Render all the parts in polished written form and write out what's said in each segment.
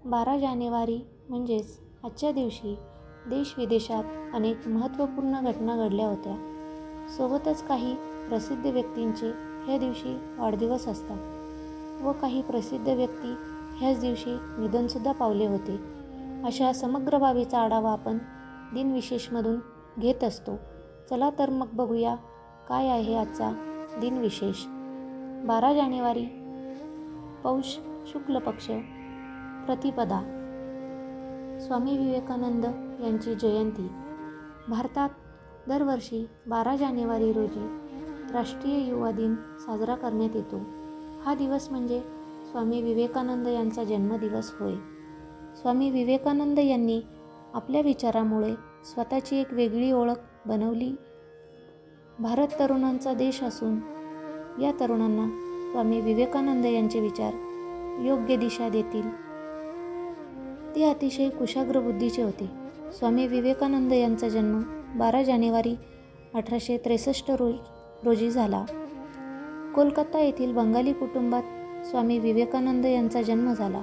12 जानेवारी म्हणजेच आजच्या दिवशी देशविदेशात अनेक महत्त्वपूर्ण घटना घडल्या होत्या. सोबतच काही प्रसिद्ध व्यक्तींचे ह्या दिवशी वाढदिवस असतात व काही प्रसिद्ध व्यक्ती ह्याच दिवशी निधनसुद्धा पावले होते. अशा समग्र बाबीचा आढावा आपण दिनविशेषमधून घेत असतो. चला तर मग बघूया काय आहे आजचा दिनविशेष. 12 जानेवारी पौष शुक्ल पक्ष प्रतिपदा, स्वामी विवेकानंद यांची जयंती. भारतात दरवर्षी 12 जानेवारी रोजी राष्ट्रीय युवा दिन साजरा करण्यात येतो. हा दिवस म्हणजे स्वामी विवेकानंद यांचा जन्मदिवस होय. स्वामी विवेकानंद यांनी आपल्या विचारामुळे स्वतःची एक वेगळी ओळख बनवली. भारत तरुणांचा देश असून या तरुणांना स्वामी विवेकानंद यांचे विचार योग्य दिशा देतील. ते अतिशय कुशाग्र बुद्धीचे होते. स्वामी विवेकानंद यांचा जन्म 12 जानेवारी 1863 रोजी झाला. कोलकाता येथील बंगाली कुटुंबात स्वामी विवेकानंद यांचा जन्म झाला.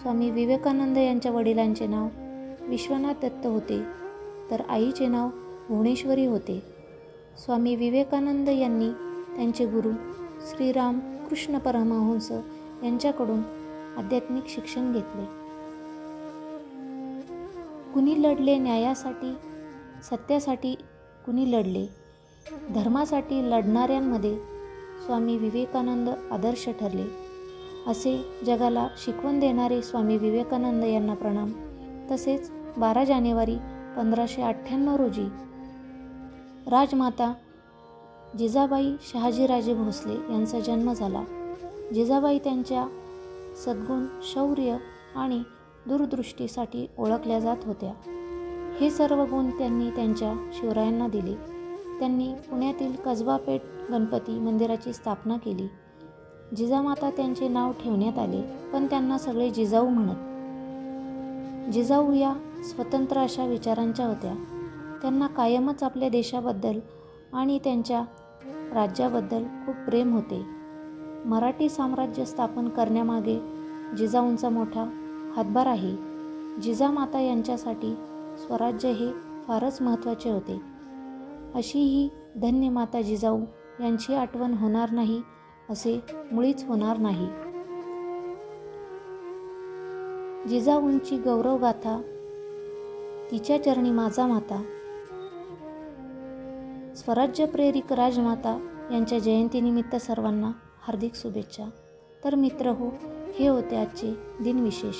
स्वामी विवेकानंद यांच्या वडिलांचे नाव विश्वनाथ दत्त होते तर आईचे नाव भुवनेश्वरी होते. स्वामी विवेकानंद यांनी त्यांचे गुरु श्रीराम कृष्ण परमहंस यांच्याकडून आध्यात्मिक शिक्षण घेतले. कुणी लढले न्यायासाठी, सत्यासाठी कुणी लढले. धर्मासाठी लढणाऱ्यांमध्ये स्वामी विवेकानंद आदर्श ठरले. असे जगाला शिकवण देणारे स्वामी विवेकानंद यांना प्रणाम. तसेच 12 जानेवारी 1598 रोजी राजमाता जिजाबाई शहाजीराजे भोसले यांचा जन्म झाला. जिजाबाई त्यांच्या सद्गुण, शौर्य आणि दूरदृष्टीसाठी ओळखल्या जात होत्या. हे सर्व गुण त्यांनी त्यांच्या शिवरायांना दिले. त्यांनी पुण्यातील कसबा पेठ गणपती मंदिराची स्थापना केली. जिजामाता त्यांचे नाव ठेवण्यात आले, पण त्यांना सगळे जिजाऊ म्हणत. जिजाऊ या स्वतंत्र अशा विचारांच्या होत्या. त्यांना कायमच आपल्या देशाबद्दल आणि त्यांच्या राज्याबद्दल खूप प्रेम होते. मराठी साम्राज्य स्थापन करण्यामागे जिजाऊंचा मोठा हातभार आहे. जिजामाता यांच्यासाठी स्वराज्य हे फारच महत्त्वाचे होते. अशी ही धन्य माता जिजाऊ यांची आठवण होणार नाही असे मुळीच होणार नाही. जिजाऊंची गौरवगाथा, तिच्या चरणी माझा माता. स्वराज्यप्रेरिक राजमाता यांच्या जयंतीनिमित्त सर्वांना हार्दिक शुभेच्छा. तर मित्रहो, हे होते आजचे दिनविशेष.